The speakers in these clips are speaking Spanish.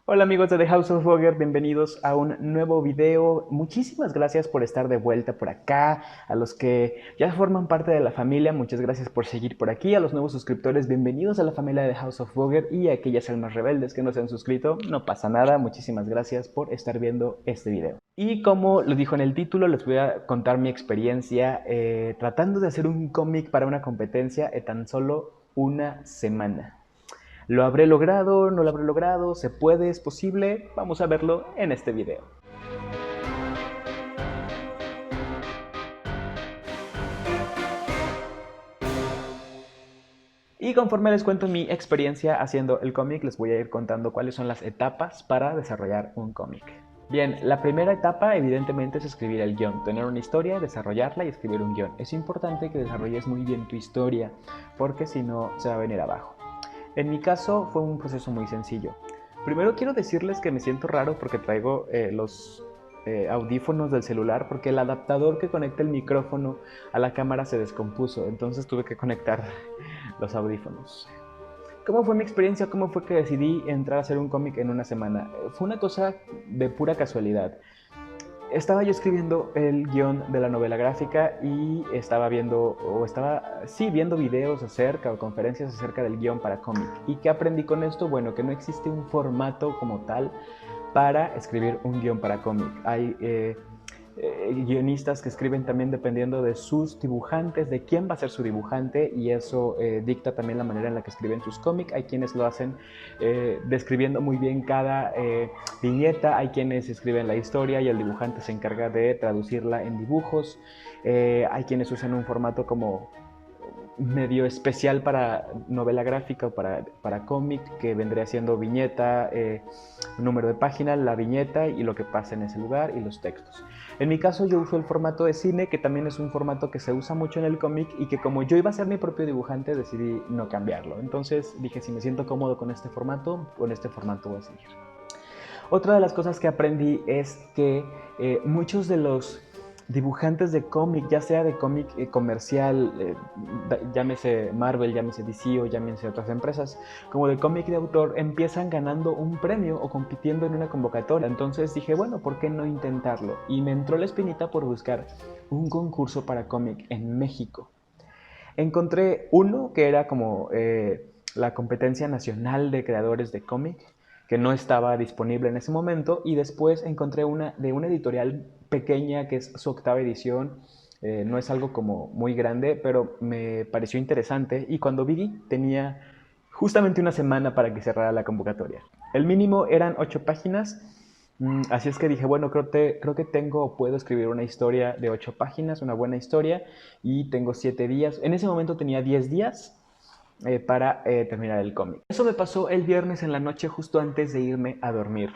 Hola amigos de The House of Roger, bienvenidos a un nuevo video. Muchísimas gracias por estar de vuelta por acá. A los que ya forman parte de la familia, muchas gracias por seguir por aquí. A los nuevos suscriptores, bienvenidos a la familia de The House of Roger. Y a aquellas almas rebeldes que no se han suscrito, no pasa nada. Muchísimas gracias por estar viendo este video. Y como lo dijo en el título, les voy a contar mi experiencia tratando de hacer un cómic para una competencia en tan solo una semana. ¿Lo habré logrado? ¿No lo habré logrado? ¿Se puede? ¿Es posible? Vamos a verlo en este video. Y conforme les cuento mi experiencia haciendo el cómic, les voy a ir contando cuáles son las etapas para desarrollar un cómic. Bien, la primera etapa evidentemente es escribir el guión, tener una historia, desarrollarla y escribir un guión. Es importante que desarrolles muy bien tu historia, porque si no se va a venir abajo. En mi caso fue un proceso muy sencillo. Primero quiero decirles que me siento raro porque traigo los audífonos del celular porque el adaptador que conecta el micrófono a la cámara se descompuso, entonces tuve que conectar los audífonos. ¿Cómo fue mi experiencia? ¿Cómo fue que decidí entrar a hacer un cómic en una semana? Fue una cosa de pura casualidad. Estaba yo escribiendo el guión de la novela gráfica y estaba viendo, viendo videos acerca o conferencias acerca del guión para cómic. ¿Y qué aprendí con esto? Bueno, que no existe un formato como tal para escribir un guión para cómic. Hay guionistas que escriben también dependiendo de sus dibujantes, de quién va a ser su dibujante, y eso dicta también la manera en la que escriben sus cómics. Hay quienes lo hacen describiendo muy bien cada viñeta, hay quienes escriben la historia y el dibujante se encarga de traducirla en dibujos, hay quienes usan un formato como medio especial para novela gráfica o para cómic, que vendría siendo viñeta, número de página, la viñeta y lo que pasa en ese lugar y los textos. En mi caso yo uso el formato de cine, que también es un formato que se usa mucho en el cómic y que como yo iba a ser mi propio dibujante decidí no cambiarlo. Entonces dije, si me siento cómodo con este formato voy a seguir. Otra de las cosas que aprendí es que muchos de los dibujantes de cómic, ya sea de cómic comercial, llámese Marvel, llámese DC o llámese otras empresas, como de cómic de autor, empiezan ganando un premio o compitiendo en una convocatoria. Entonces dije, bueno, ¿por qué no intentarlo? Y me entró la espinita por buscar un concurso para cómic en México. Encontré uno que era como la competencia nacional de creadores de cómic, que no estaba disponible en ese momento, y después encontré una de una editorial pequeña que es su octava edición. No es algo como muy grande, pero me pareció interesante, y cuando vi tenía justamente una semana para que cerrara la convocatoria. El mínimo eran 8 páginas. Así es que dije, bueno, creo que puedo escribir una historia de 8 páginas, una buena historia, y tengo 7 días. En ese momento tenía 10 días para terminar el cómic. Eso me pasó el viernes en la noche, justo antes de irme a dormir.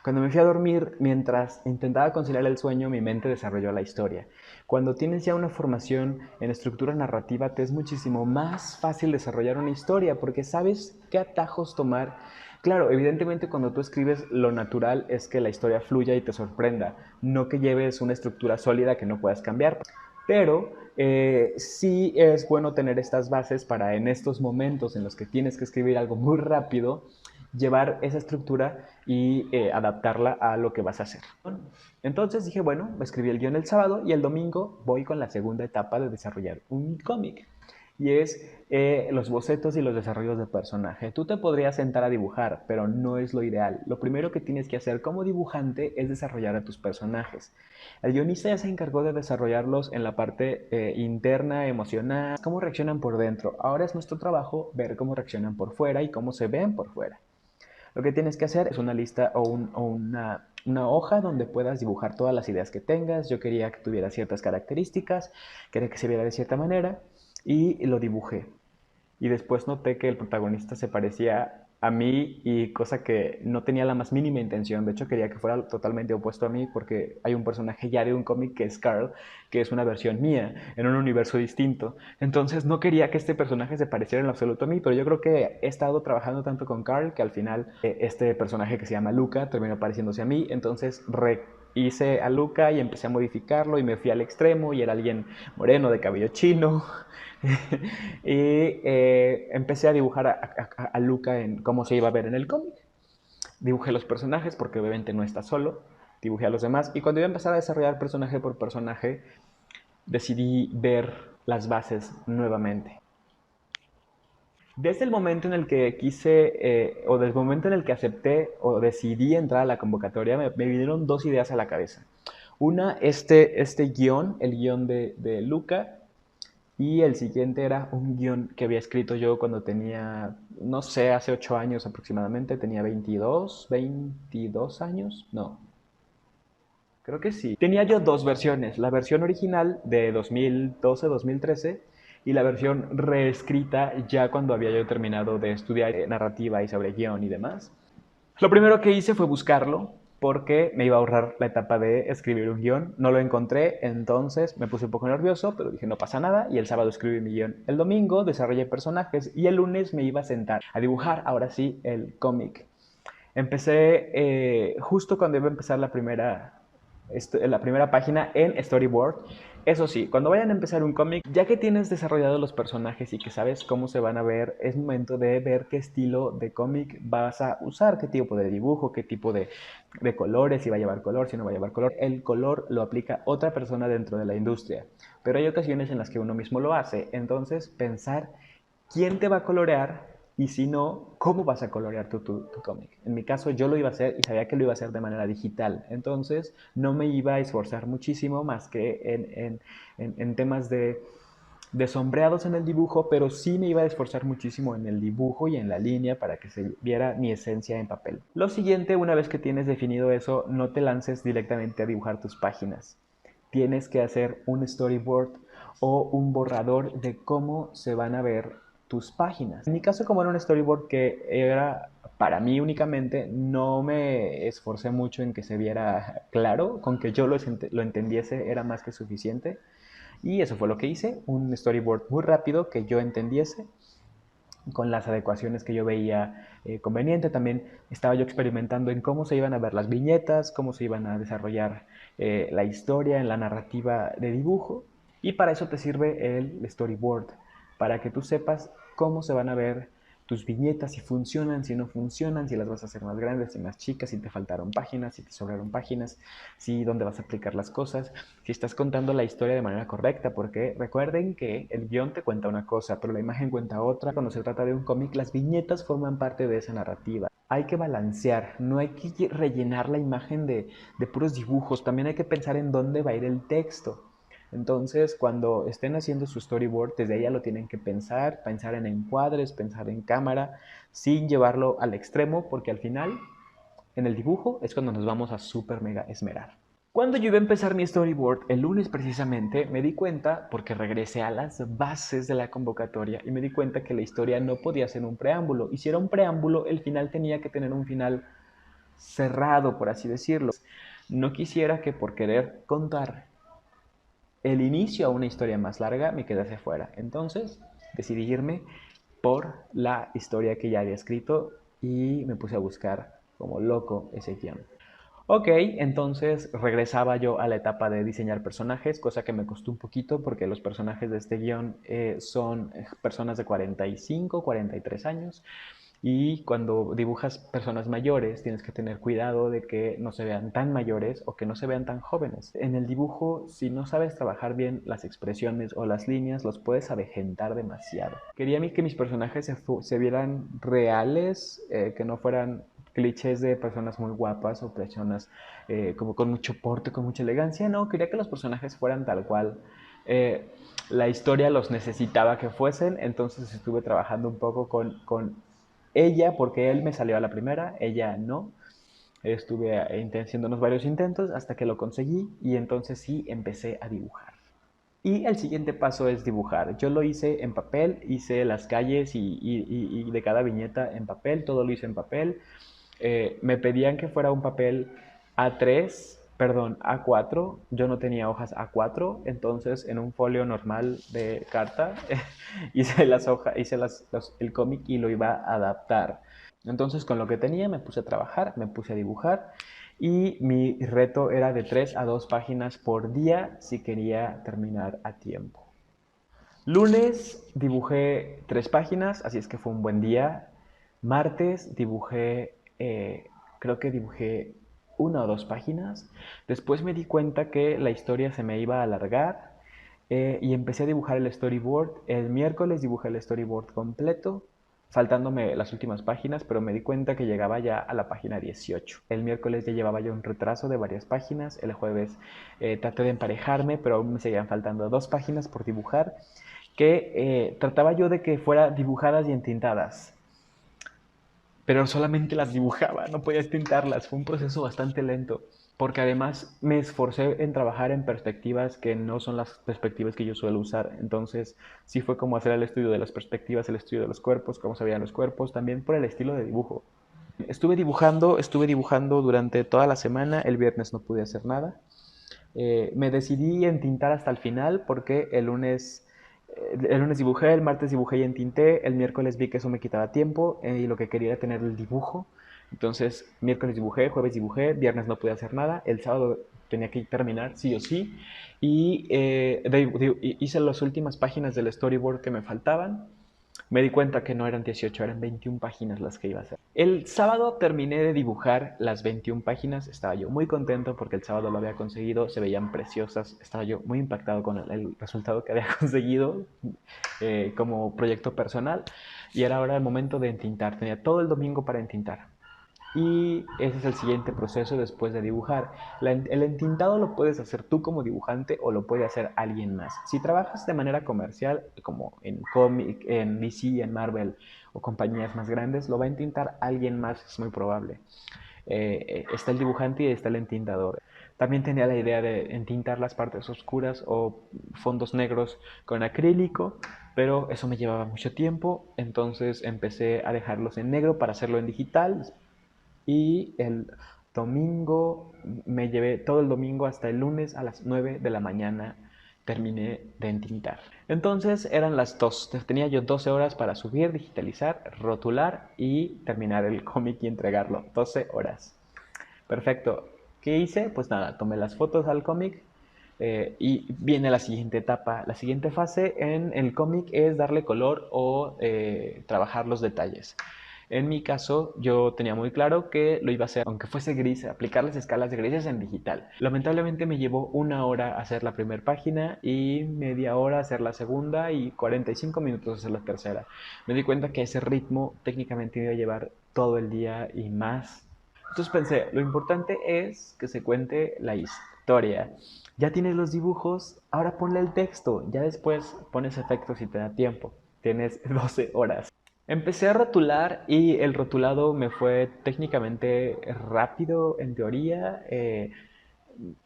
Cuando me fui a dormir, mientras intentaba conciliar el sueño, mi mente desarrolló la historia. Cuando tienes ya una formación en estructura narrativa, te es muchísimo más fácil desarrollar una historia porque sabes qué atajos tomar. Claro, evidentemente cuando tú escribes, lo natural es que la historia fluya y te sorprenda, no que lleves una estructura sólida que no puedas cambiar. Pero sí es bueno tener estas bases para en estos momentos en los que tienes que escribir algo muy rápido, llevar esa estructura y adaptarla a lo que vas a hacer. Entonces dije, bueno, escribí el guión el sábado y el domingo voy con la segunda etapa de desarrollar un cómic. Y es los bocetos y los desarrollos de personaje. Tú te podrías sentar a dibujar, pero no es lo ideal. Lo primero que tienes que hacer como dibujante es desarrollar a tus personajes. El guionista ya se encargó de desarrollarlos en la parte interna, emocional, cómo reaccionan por dentro. Ahora es nuestro trabajo ver cómo reaccionan por fuera y cómo se ven por fuera. Lo que tienes que hacer es una lista o una hoja donde puedas dibujar todas las ideas que tengas. Yo quería que tuviera ciertas características, quería que se viera de cierta manera y lo dibujé. Y después noté que el protagonista se parecía a mí, y cosa que no tenía la más mínima intención. De hecho, quería que fuera totalmente opuesto a mí porque hay un personaje ya de un cómic que es Carl, que es una versión mía en un universo distinto. Entonces no quería que este personaje se pareciera en lo absoluto a mí, pero yo creo que he estado trabajando tanto con Carl que al final este personaje que se llama Luca terminó pareciéndose a mí. Entonces hice a Luca y empecé a modificarlo y me fui al extremo y era alguien moreno de cabello chino. Y empecé a dibujar a Luca en cómo se iba a ver en el cómic. Dibujé los personajes porque obviamente no está solo, dibujé a los demás y cuando iba a empezar a desarrollar personaje por personaje, decidí ver las bases nuevamente. Desde el momento en el que quise, o desde el momento en el que acepté o decidí entrar a la convocatoria, me vinieron dos ideas a la cabeza. Una, este guión, el guión de Luca, y el siguiente era un guión que había escrito yo cuando tenía, no sé, hace 8 años aproximadamente, tenía 22 años, no, creo que sí. Tenía yo dos versiones, la versión original de 2012-2013 y la versión reescrita ya cuando había yo terminado de estudiar narrativa y sobre guión y demás. Lo primero que hice fue buscarlo porque me iba a ahorrar la etapa de escribir un guión. No lo encontré, entonces me puse un poco nervioso, pero dije no pasa nada y el sábado escribí mi guión. El domingo desarrollé personajes y el lunes me iba a sentar a dibujar, ahora sí, el cómic. Empecé justo cuando iba a empezar la primera página en Storyboard. Eso sí, cuando vayan a empezar un cómic, ya que tienes desarrollados los personajes y que sabes cómo se van a ver, es momento de ver qué estilo de cómic vas a usar, qué tipo de dibujo, qué tipo de colores, si va a llevar color, si no va a llevar color. El color lo aplica otra persona dentro de la industria, pero hay ocasiones en las que uno mismo lo hace. Entonces, pensar quién te va a colorear y si no, cómo vas a colorear tu cómic. En mi caso yo lo iba a hacer y sabía que lo iba a hacer de manera digital, entonces no me iba a esforzar muchísimo más que en temas de sombreados en el dibujo, pero sí me iba a esforzar muchísimo en el dibujo y en la línea para que se viera mi esencia en papel. Lo siguiente, una vez que tienes definido eso, no te lances directamente a dibujar tus páginas. Tienes que hacer un storyboard o un borrador de cómo se van a ver tus páginas. En mi caso, como era un storyboard que era para mí únicamente, no me esforcé mucho en que se viera claro, con que yo lo entendiese era más que suficiente. Y eso fue lo que hice, un storyboard muy rápido que yo entendiese con las adecuaciones que yo veía conveniente. También estaba yo experimentando en cómo se iban a ver las viñetas, cómo se iban a desarrollar la historia en la narrativa de dibujo. Y para eso te sirve el storyboard, para que tú sepas cómo se van a ver tus viñetas, si funcionan, si no funcionan, si las vas a hacer más grandes, si más chicas, si te faltaron páginas, si te sobraron páginas, si dónde vas a aplicar las cosas, si estás contando la historia de manera correcta, porque recuerden que el guión te cuenta una cosa, pero la imagen cuenta otra. Cuando se trata de un cómic, las viñetas forman parte de esa narrativa. Hay que balancear, no hay que rellenar la imagen de puros dibujos, también hay que pensar en dónde va a ir el texto. Entonces, cuando estén haciendo su storyboard, desde ahí ya lo tienen que pensar en encuadres, pensar en cámara, sin llevarlo al extremo, porque al final, en el dibujo, es cuando nos vamos a super mega esmerar. Cuando yo iba a empezar mi storyboard, el lunes precisamente, me di cuenta, porque regresé a las bases de la convocatoria, y me di cuenta que la historia no podía ser un preámbulo. Y si era un preámbulo, el final tenía que tener un final cerrado, por así decirlo. No quisiera que por querer contar el inicio a una historia más larga me quedase fuera. Entonces decidí irme por la historia que ya había escrito y me puse a buscar como loco ese guión. Ok, entonces regresaba yo a la etapa de diseñar personajes, cosa que me costó un poquito porque los personajes de este guión son personas de 45, 43 años. Y cuando dibujas personas mayores, tienes que tener cuidado de que no se vean tan mayores o que no se vean tan jóvenes. En el dibujo, si no sabes trabajar bien las expresiones o las líneas, los puedes avejentar demasiado. Quería a mí que mis personajes se vieran reales, que no fueran clichés de personas muy guapas o personas como con mucho porte, con mucha elegancia. No, quería que los personajes fueran tal cual. La historia los necesitaba que fuesen, entonces estuve trabajando un poco con ella, porque él me salió a la primera, ella no. Estuve haciendo unos varios intentos hasta que lo conseguí y entonces sí empecé a dibujar. Y el siguiente paso es dibujar. Yo lo hice en papel, hice las calles y de cada viñeta en papel, todo lo hice en papel. Me pedían que fuera un papel A3, perdón, A4. Yo no tenía hojas A4, entonces en un folio normal de carta hice las hojas, hice el cómic y lo iba a adaptar. Entonces con lo que tenía me puse a trabajar, me puse a dibujar y mi reto era de 3 a 2 páginas por día si quería terminar a tiempo. Lunes dibujé 3 páginas, así es que fue un buen día. Martes dibujé Creo que dibujé una o dos páginas. Después me di cuenta que la historia se me iba a alargar y empecé a dibujar el storyboard. El miércoles dibujé el storyboard completo, faltándome las últimas páginas, pero me di cuenta que llegaba ya a la página 18. El miércoles ya llevaba yo un retraso de varias páginas. El jueves traté de emparejarme, pero aún me seguían faltando dos páginas por dibujar, que trataba yo de que fueran dibujadas y entintadas, pero solamente las dibujaba, no podía tintarlas. Fue un proceso bastante lento, porque además me esforcé en trabajar en perspectivas que no son las perspectivas que yo suelo usar. Entonces, sí fue como hacer el estudio de las perspectivas, el estudio de los cuerpos, cómo se veían los cuerpos, también por el estilo de dibujo. Estuve dibujando durante toda la semana. El viernes no pude hacer nada. Me decidí en tintar hasta el final porque el lunes dibujé, el martes dibujé y entinté, el miércoles vi que eso me quitaba tiempo y lo que quería era tener el dibujo. Entonces, miércoles dibujé, jueves dibujé, viernes no pude hacer nada, el sábado tenía que terminar sí o sí y hice las últimas páginas del storyboard que me faltaban. Me di cuenta que no eran 18, eran 21 páginas las que iba a hacer. El sábado terminé de dibujar las 21 páginas, estaba yo muy contento porque el sábado lo había conseguido, se veían preciosas, estaba yo muy impactado con el resultado que había conseguido como proyecto personal y era ahora el momento de entintar, tenía todo el domingo para entintar. Y ese es el siguiente proceso después de dibujar. El entintado lo puedes hacer tú como dibujante o lo puede hacer alguien más. Si trabajas de manera comercial, como en cómic, en DC, en Marvel o compañías más grandes, lo va a entintar alguien más, es muy probable. Está el dibujante y está el entintador. También tenía la idea de entintar las partes oscuras o fondos negros con acrílico, pero eso me llevaba mucho tiempo, entonces empecé a dejarlos en negro para hacerlo en digital. Y el domingo me llevé todo el domingo hasta el lunes a las 9 de la mañana terminé de entintar. Entonces eran las 2. Tenía yo 12 horas para subir, digitalizar, rotular y terminar el cómic y entregarlo. 12 horas. Perfecto. ¿Qué hice? Pues nada, tomé las fotos al cómic y viene la siguiente etapa. La siguiente fase en el cómic es darle color o trabajar los detalles. En mi caso, yo tenía muy claro que lo iba a hacer, aunque fuese gris, aplicar las escalas de grises en digital. Lamentablemente me llevó una hora hacer la primera página y media hora hacer la segunda y 45 minutos hacer la tercera. Me di cuenta que ese ritmo técnicamente me iba a llevar todo el día y más. Entonces pensé, lo importante es que se cuente la historia. Ya tienes los dibujos, ahora ponle el texto, ya después pones efectos si te da tiempo. Tienes 12 horas. Empecé a rotular y el rotulado me fue técnicamente rápido en teoría.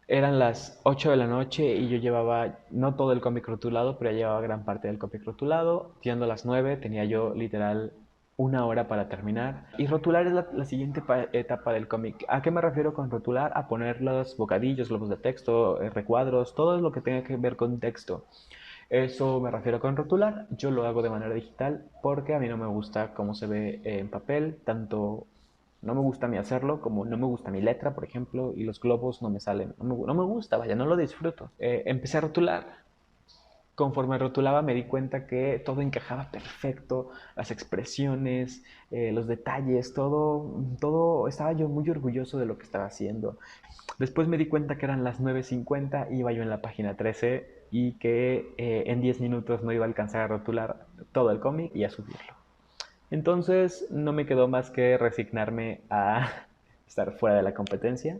Eran las 8 de la noche y yo llevaba no todo el cómic rotulado, pero ya llevaba gran parte del cómic rotulado. Siendo las 9 tenía yo literal una hora para terminar. Y rotular es la siguiente etapa del cómic. ¿A qué me refiero con rotular? A poner los bocadillos, globos de texto, recuadros, todo lo que tenga que ver con texto. Eso me refiero con rotular. Yo lo hago de manera digital porque a mí no me gusta cómo se ve en papel, tanto no me gusta a mí hacerlo, como no me gusta mi letra, por ejemplo, y los globos no me salen. No me gusta, vaya, no lo disfruto. Empecé a rotular. Conforme rotulaba me di cuenta que todo encajaba perfecto, las expresiones, los detalles, todo, estaba yo muy orgulloso de lo que estaba haciendo. Después me di cuenta que eran las 9:50, iba yo en la página 13 y que en 10 minutos no iba a alcanzar a rotular todo el cómic y a subirlo. Entonces no me quedó más que resignarme a estar fuera de la competencia,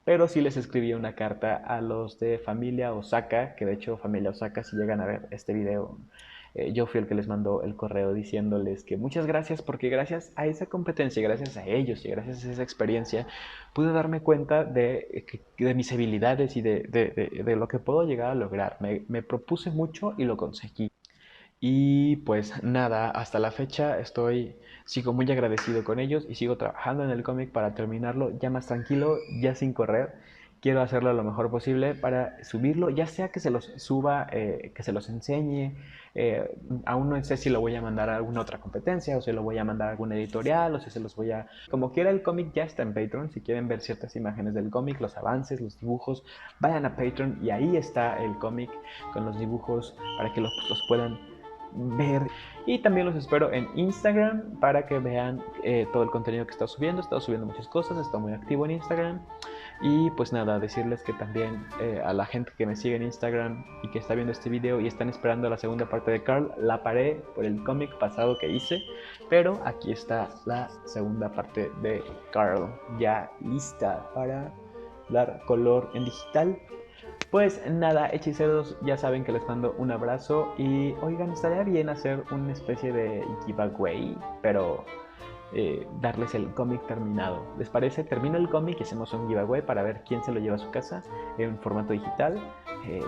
pero sí les escribí una carta a los de Familia Osaka, que de hecho Familia Osaka, si llegan a ver este video, yo fui el que les mandó el correo diciéndoles que muchas gracias porque gracias a esa competencia, gracias a ellos y gracias a esa experiencia pude darme cuenta de mis habilidades y de lo que puedo llegar a lograr. Me propuse mucho y lo conseguí. Y pues nada, hasta la fecha sigo muy agradecido con ellos y sigo trabajando en el cómic para terminarlo ya más tranquilo, ya sin correr. Quiero hacerlo lo mejor posible para subirlo, ya sea que se los suba, que se los enseñe. Aún no sé si lo voy a mandar a alguna otra competencia o si lo voy a mandar a alguna editorial o si se los voy a... Como quiera, el cómic ya está en Patreon. Si quieren ver ciertas imágenes del cómic, los avances, los dibujos, vayan a Patreon y ahí está el cómic con los dibujos para que los puedan ver. Y también los espero en Instagram para que vean todo el contenido que he estado subiendo. He estado subiendo muchas cosas, he estado muy activo en Instagram. Y pues nada, decirles que también a la gente que me sigue en Instagram y que está viendo este video y están esperando la segunda parte de Carl, la paré por el cómic pasado que hice, pero aquí está la segunda parte de Carl, ya lista para dar color en digital. Pues nada, hechiceros, ya saben que les mando un abrazo y oigan, estaría bien hacer una especie de giveaway, pero darles el cómic terminado. ¿Les parece? Termino el cómic y hacemos un giveaway para ver quién se lo lleva a su casa en formato digital,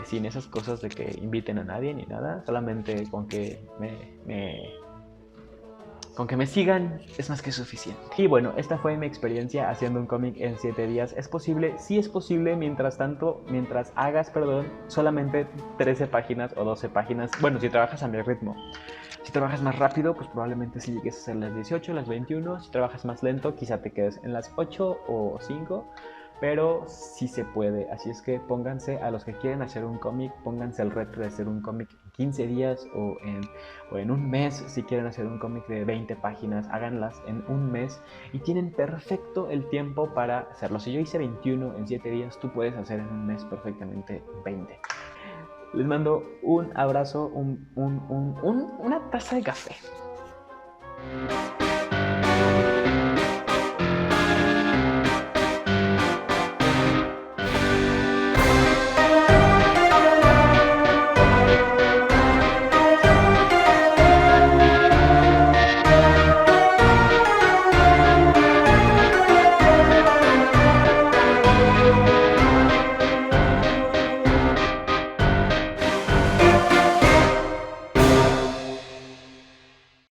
sin esas cosas de que inviten a nadie ni nada, solamente con que me sigan es más que suficiente. Y bueno, esta fue mi experiencia haciendo un cómic en 7 días. ¿Es posible? Sí es posible, mientras hagas, solamente 13 páginas o 12 páginas. Bueno, si trabajas a mi ritmo. Si trabajas más rápido, pues probablemente sí llegues a hacer las 18, las 21. Si trabajas más lento, quizá te quedes en las 8 o 5. Pero sí se puede, así es que pónganse, a los que quieren hacer un cómic, pónganse el reto de hacer un cómic en 15 días o en un mes. Si quieren hacer un cómic de 20 páginas, háganlas en un mes y tienen perfecto el tiempo para hacerlo. Si yo hice 21 en 7 días, tú puedes hacer en un mes perfectamente 20. Les mando un abrazo, una taza de café.